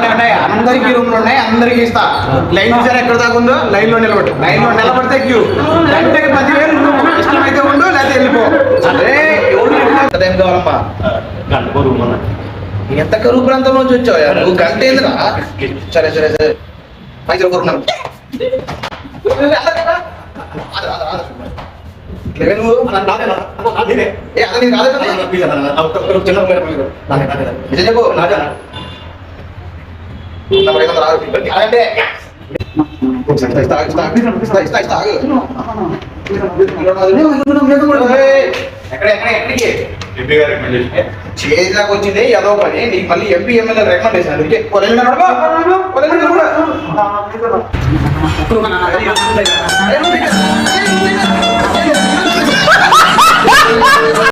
ఉన్నాయి అందరికి రూమ్లు ఉన్నాయి, అందరికి ఇస్తా. లైన్ చూసారు ఎక్కడ దాకా ఉందో, లైన్ లో నిలబడు. లైన్ లో నిలబడితే క్యూ గంటకి 10,000 నువ్వు ఇష్టమైతే ఉండు, లేకపోతే వెళ్ళిపో. అదే ఏం కావాలమ్మా? ఎంత కరువు ప్రాంతం నుంచి వచ్చావు? నువ్వు గంట ఏందిరా? సరే సరే సరే పైసలు కోరుకున్నాను. చేసాక వచ్చింది ఏదో పని, నీకు మళ్ళీ ఎంపీ ఎమ్మెల్యే రికమెండేషన్. అందుకే